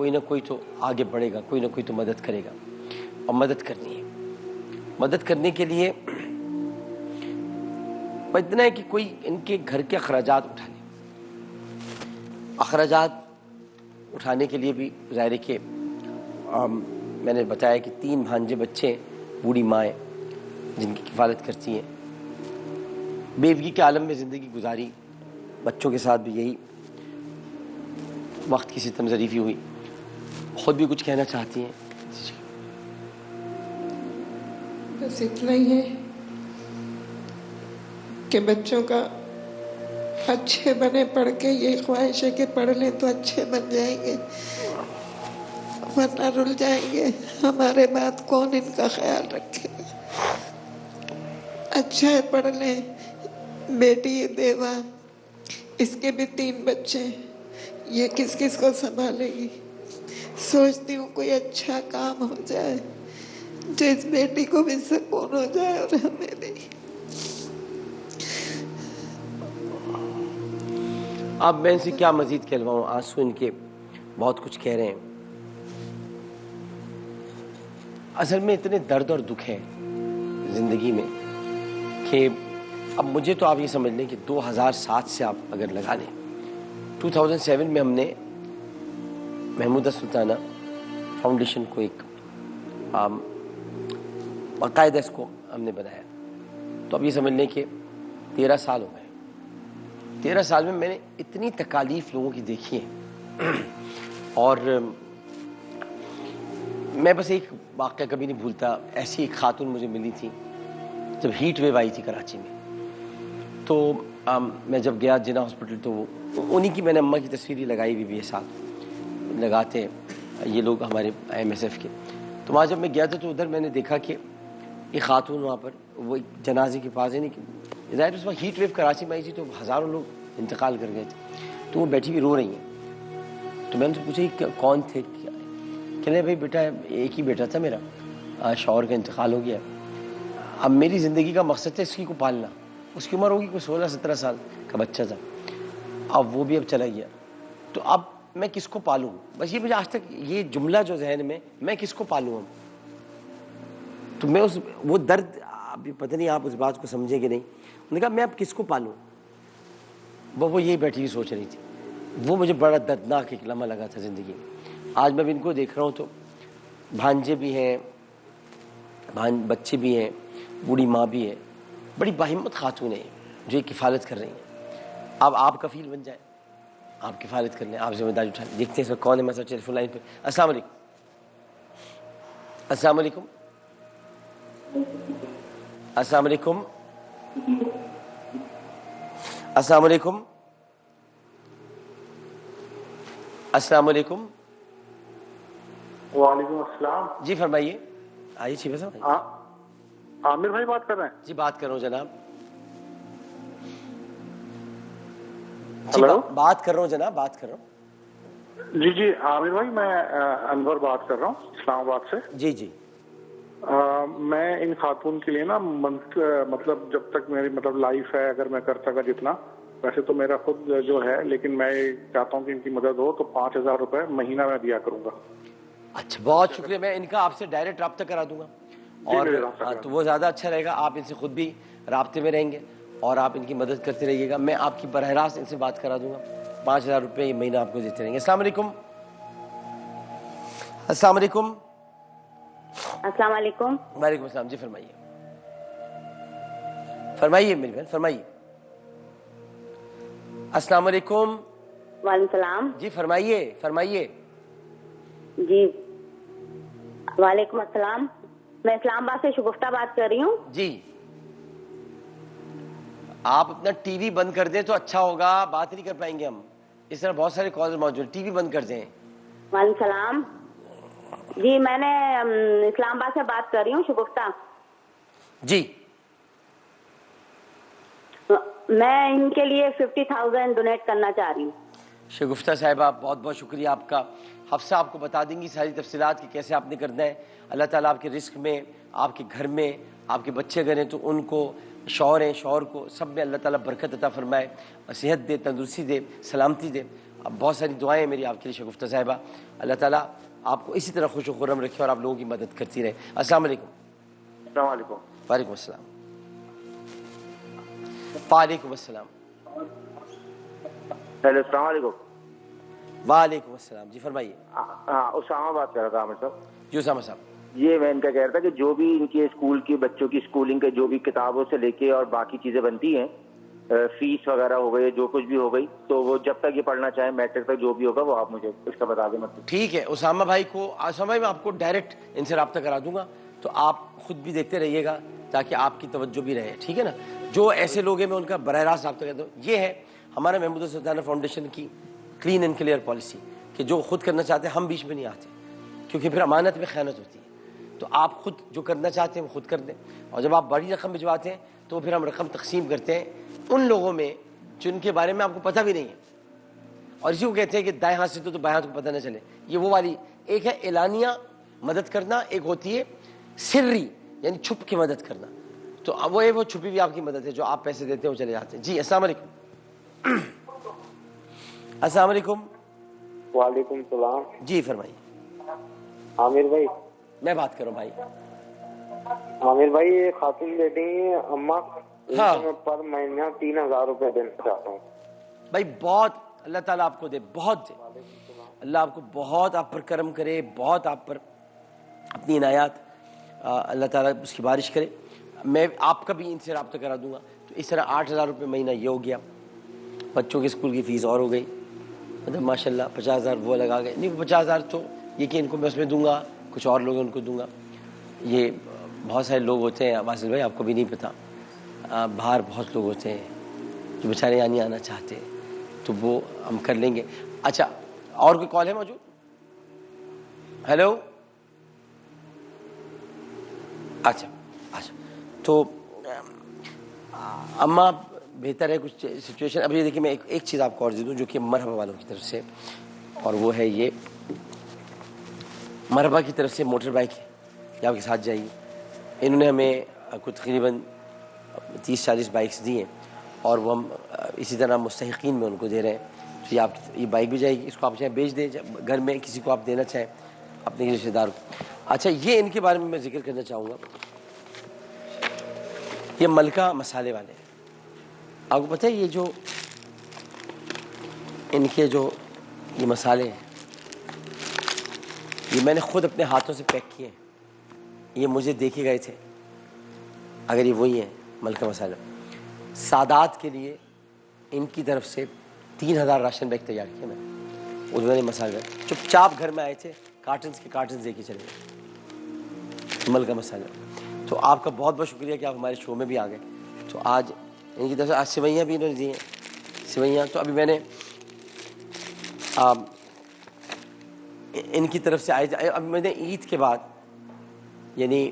کوئی نہ کوئی تو آگے بڑھے گا, کوئی نہ کوئی تو مدد کرے گا, اور مدد کرنی ہے. مدد کرنے کے لیے اتنا ہے کہ کوئی ان کے گھر کے اخراجات اٹھا لے. اخراجات اٹھانے کے لیے بھی ظاہر ہے کہ میں نے بتایا کہ 3 بھانجے بچے, بوڑھی مائیں جن کی کفالت کرتی ہیں, بیوگی کے عالم میں زندگی گزاری, بچوں کے ساتھ بھی یہی وقت کی ستم ظریفی ہوئی. خود بھی کچھ کہنا چاہتی ہیں؟ بس اتنا ہی ہے کہ بچوں کا اچھے بنے, پڑھ کے یہ خواہش ہے کہ پڑھ لیں تو اچھے بن جائیں گے, ورنہ رل جائیں گے. ہمارے بعد کون ان کا خیال رکھے گا؟ اچھا ہے پڑھ لیں. بیٹی بیوہ, اس کے بھی 3 بچے, یہ کس کس کو سنبھالے گی؟ سوچتی ہوں کوئی اچھا کام ہو جائے جو اس بیٹی کو بھی سکون ہو جائے اور ہمیں بھی. اب میں ان سے کیا مزید کہلواؤں, آنسو ان کے بہت کچھ کہہ رہے ہیں. اصل میں اتنے درد اور دکھ ہیں زندگی میں کہ اب مجھے تو آپ یہ سمجھ لیں کہ 2007 سے آپ اگر لگا لیں, 2007 میں ہم نے محمودہ سلطانہ فاؤنڈیشن کو ایک باقاعدہ اس کو ہم نے بنایا, تو اب یہ سمجھ لیں کہ 13 سال ہو گئے. 13 سال میں نے اتنی تکالیف لوگوں کی دیکھی ہیں, اور میں بس ایک واقعہ کبھی نہیں بھولتا. ایسی ایک خاتون مجھے ملی تھی جب ہیٹ ویو آئی تھی کراچی میں, تو میں جب گیا جنا ہاسپٹل تو انہی کی میں نے اماں کی تصویر لگائی ہوئی بھی ہے, ساتھ لگاتے ہیں یہ لوگ ہمارے MSF کے. تو وہاں جب میں گیا تھا تو ادھر میں نے دیکھا کہ ایک خاتون وہاں پر وہ ایک جنازے کے پاس ہے, نہیں کہ ظاہر اس وقت ہیٹ ویو کراچی میں آئی تھی تو ہزاروں لوگ انتقال کر گئے تھے, تو وہ بیٹھی ہوئی رو رہی ہیں. تو میں نے ان سے پوچھا کہ کون تھے؟ کہنے بھائی بیٹا ایک ہی بیٹا تھا میرا, شوہر کا انتقال ہو گیا, اب میری زندگی کا مقصد تھا اس کی کو پالنا. اس کی عمر ہوگی کوئی 16-17 سال کا بچہ تھا, اب وہ بھی اب چلا گیا, تو اب میں کس کو پالوں؟ بس یہ مجھے آج تک یہ جملہ جو ذہن میں کس کو پالوں اب؟ تو میں وہ درد, ابھی پتہ نہیں آپ اس بات کو سمجھیں کہ نہیں. انہوں نے کہا میں اب کس کو پالوں؟ وہ یہی بیٹھی ہوئی سوچ رہی تھی. وہ مجھے بڑا دردناک ایک لمحہ لگا تھا زندگی میں. آج میں ان کو دیکھ رہا ہوں تو بھانجے بھی ہیں, بچے بھی ہیں, بوڑھی ماں بھی ہے, بڑی باہمت خاتون ہیں جو یہ کفالت کر رہی ہیں. اب آپ کفیل بن جائیں, آپ کفالت کر لیں, آپ ذمہ داری اٹھا لیں. دیکھتے ہیں اس وقت کون ہے میسج ٹیلی فون لائن پہ. السلام علیکم. السلام علیکم. السلام علیکم. السلام علیکم. السلام علیکم. وعلیکم السلام. جی فرمائیے. آئیے چھ بس. عامر بھائی بات کر رہے ہیں؟ جی بات کر رہا ہوں جناب. ہلو, بات کر رہا ہوں جناب, بات کر رہا ہوں. جی عامر بھائی میں انور بات کر رہا ہوں اسلام آباد سے. جی جی. میں ان خاتون کے لیے نا مطلب جب تک میری مطلب لائف ہے اگر میں کر سکا جتنا, ویسے تو میرا خود جو ہے, لیکن میں چاہتا ہوں کہ ان کی مدد ہو تو 5,000 روپے مہینہ میں دیا کروں گا. اچھا بہت شکریہ. میں ان کا آپ سے ڈائریکٹ رابطہ کرا دوں گا, اور تو وہ زیادہ اچھا رہے گا. آپ ان سے خود بھی رابطے میں رہیں گے اور آپ ان کی مدد کرتے رہیے گا. میں آپ کی براہ راست ان سے بات کرا دوں گا. 5,000 روپے یہ مہینہ آپ کو دیتے رہیں گے. السلام علیکم. السلام علیکم. السلام علیکم. وعلیکم السلام. جی فرمائیے. فرمائیے میری بہن, فرمائیے. السلام علیکم. وعلیکم السلام. جی فرمائیے فرمائیے. جی وعلیکم السلام. میں اسلام آباد سے شگفتہ بات کر رہی ہوں. جی آپ اپنا ٹی وی بند کر دیں تو اچھا ہوگا, بات نہیں کر پائیں گے ہم. اس طرح بہت سارے کالر موجود, ٹی وی بند کر دیں. وعلیکم السلام. جی میں نے اسلام آباد سے بات کر رہی ہوں, شگفتہ. جی میں ان کے لیے 50,000 ڈونیٹ کرنا چاہ رہی ہوں. شگفتہ صاحبہ بہت بہت شکریہ آپ کا. حفصہ آپ کو بتا دیں گی ساری تفصیلات کہ کیسے آپ نے کرنا ہے. اللہ تعالیٰ آپ کے رزق میں, آپ کے گھر میں, آپ کے بچے اگر ہیں تو ان کو, شوہر ہیں شوہر کو, سب میں اللہ تعالیٰ برکت عطا فرمائے, صحت دے, تندرستی دے, سلامتی دے, اب بہت ساری دعائیں میری آپ کے لیے شگفتہ صاحبہ. اللہ تعالیٰ آپ کو اسی طرح خوش و خرم رکھے اور آپ لوگوں کی مدد کرتی رہے. السلام علیکم. السلام علیکم. وعلیکم السلام. وعلیکم السلام. ہیلو السلام علیکم. وعلیکم السلام. جی فرمائیے. ہاں اسامہ بات کر رہا تھا عامر صاحب. جی اسامہ صاحب. یہ میں ان کا کہہ رہا تھا کہ جو بھی ان کے اسکول کے بچوں کی اسکولنگ کے جو بھی کتابوں سے لے کے اور باقی چیزیں بنتی ہیں, فیس وغیرہ ہو گئی, جو کچھ بھی ہو گئی, تو وہ جب تک یہ پڑھنا چاہیں میٹرک تک جو بھی ہوگا وہ آپ مجھے اس کا بتا دیں. مطلب ٹھیک ہے اسامہ بھائی کو, اسامہ بھائی میں آپ کو ڈائریکٹ ان سے رابطہ کرا دوں گا, تو آپ خود بھی دیکھتے رہیے گا تاکہ آپ کی توجہ بھی رہے. ٹھیک ہے نا. جو ایسے لوگ ہیں میں ان کا براہ راست رابطہ کرتا ہوں. یہ ہے ہمارا محمود سلطانہ فاؤنڈیشن کی کلین اینڈ کلیئر پالیسی کہ جو خود کرنا چاہتے ہیں ہم بیچ میں نہیں آتے, کیونکہ پھر امانت میں خیانت ہوتی ہے. تو آپ خود جو کرنا چاہتے ہیں وہ خود کر دیں, اور جب آپ بڑی رقم بھجواتے ہیں تو پھر ہم رقم تقسیم کرتے ہیں ان لوگوں میں جن کے بارے میں آپ کو پتہ بھی نہیں ہے, اور اسی کو کہتے ہیں کہ دائیں ہاتھ سے تو بائیں ہاتھ کو پتہ نہ چلے. یہ وہ والی ایک ہے اعلانیہ مدد کرنا, ایک ہوتی ہے سری یعنی چھپ کے مدد کرنا. تو وہ چھپی ہوئی آپ کی مدد ہے, جو آپ پیسے دیتے ہیں وہ چلے جاتے ہیں. جی السلام علیکم. السلام علیکم. وعلیکم السلام. جی فرمائیے. عامر بھائی میں بات کروں بھائی. عامر بھائی یہ خاتون بیٹی ہیں اماں, ہاں. میں پر مہینہ 3,000 روپے دینا چاہتا ہوں. بھائی بہت اللہ تعالیٰ آپ کو دے, بہت دے. اللہ آپ کو بہت آپ پر کرم کرے, بہت آپ پر اپنی عنایات اللہ تعالیٰ اس کی بارش کرے. میں آپ کا بھی ان سے رابطہ کرا دوں گا. تو اس طرح 8,000 روپے مہینہ یہ ہو گیا. بچوں کے اسکول کی فیس اور ہو گئی, مطلب ماشاء اللہ 50,000 وہ لگا گئے. نہیں 50,000 تو یہ کہ ان کو میں اس میں دوں گا, کچھ اور لوگ ان کو دوں گا. یہ بہت سارے لوگ ہوتے ہیں واصل بھائی, آپ کو بھی نہیں پتہ, باہر بہت لوگ ہوتے ہیں جو بیچارے یہاں نہیں آنا چاہتے, تو وہ ہم کر لیں گے. اچھا اور کوئی کال ہے موجود؟ ہیلو. اچھا تو اماں بہتر ہے کچھ سچویشن. اب یہ دیکھیے میں ایک چیز آپ کو اور دے دوں جو کہ مرحبا والوں کی طرف سے, اور وہ ہے یہ مرحبا کی طرف سے موٹر بائک ہے, یہ آپ کے ساتھ جائیے. انہوں نے ہمیں کچھ تقریباً 30-40 بائکس دی ہیں, اور وہ ہم اسی طرح مستحقین میں ان کو دے رہے ہیں. تو یہ بائک بھی جائے گی, اس کو آپ چاہیں بیچ دیں, گھر میں کسی کو آپ دینا چاہیں اپنے رشتے دار کو. اچھا یہ ان کے بارے میں ذکر کرنا چاہوں گا. یہ ملکہ مسالے والے, آپ کو پتہ ہے یہ جو ان کے جو یہ مسالے ہیں یہ میں نے خود اپنے ہاتھوں سے پیک کیے ہیں. یہ مجھے دیکھے گئے تھے, اگر یہ وہی ہیں ملکہ مسالہ, سادات کے لیے ان کی طرف سے 3,000 راشن بیگ تیار کیے میں. انہوں نے مسالہ چپ چاپ گھر میں آئے تھے, کارٹنز کے کارٹنز دے کے چلے گئے ملکہ مسالہ. تو آپ کا بہت بہت شکریہ کہ آپ ہمارے شو میں بھی آ گئے. تو آج ان کی طرف سے آج سوئیاں بھی انہوں نے دی ہیں, سوئیاں. تو ابھی میں نے ان کی طرف سے آئے, اب میں نے عید کے بعد یعنی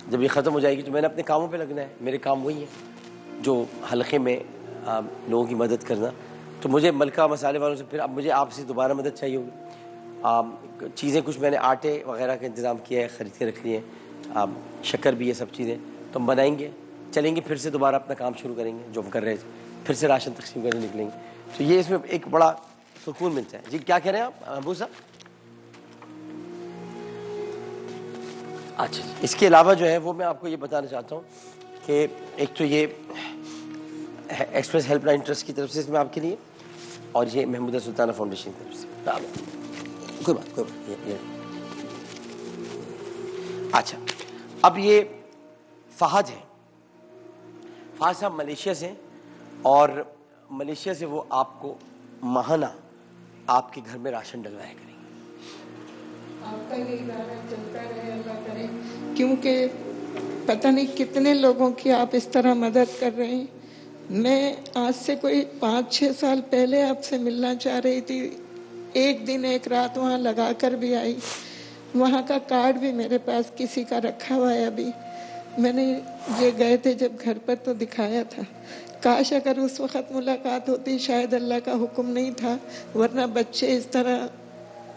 جب یہ ختم ہو جائے گی تو میں نے اپنے کاموں پہ لگنا ہے. میرے کام وہی ہیں جو حلقے میں لوگوں کی مدد کرنا. تو مجھے ملکہ مسالے والوں سے پھر اب مجھے آپ سے دوبارہ مدد چاہیے ہوگی. چیزیں کچھ میں نے آٹے وغیرہ کا انتظام کیا ہے, خرید کے رکھ لیے ہیں, شکر بھی, یہ سب چیزیں تو ہم بنائیں گے, چلیں گے پھر سے دوبارہ اپنا کام شروع کریں گے جو ہم کر رہے تھے, پھر سے راشن تقسیم کرنے نکلیں گے. تو یہ اس میں ایک بڑا سکون ملتا ہے. جی کیا کہہ رہے ہیں آپ ابو صاحب؟ اچھا اس کے علاوہ جو ہے وہ میں آپ کو یہ بتانا چاہتا ہوں کہ ایک تو یہ ایکسپریس ہیلپ لائن ٹرسٹ کی طرف سے اس میں آپ کے لیے, اور یہ محمودہ سلطانہ فاؤنڈیشن کی طرف سے. کوئی بات اچھا اب یہ فہد ہے, فہد صاحب ملیشیا سے, اور ملیشیا سے وہ آپ کو ماہانہ آپ کے گھر میں راشن ڈلوایا کریں گے. آپ کا یہ ادارہ چلتا رہے اللہ کرے, کیونکہ پتہ نہیں کتنے لوگوں کی آپ اس طرح مدد کر رہے ہیں. میں آج سے کوئی 5-6 سال پہلے آپ سے ملنا چاہ رہی تھی, ایک دن ایک رات وہاں لگا کر بھی آئی. وہاں کا کارڈ بھی میرے پاس کسی کا رکھا ہوا ہے. ابھی میں نے یہ گئے تھے جب گھر پر تو دکھایا تھا. کاش اگر اس وقت ملاقات ہوتی, شاید اللہ کا حکم نہیں تھا, ورنہ بچے اس طرح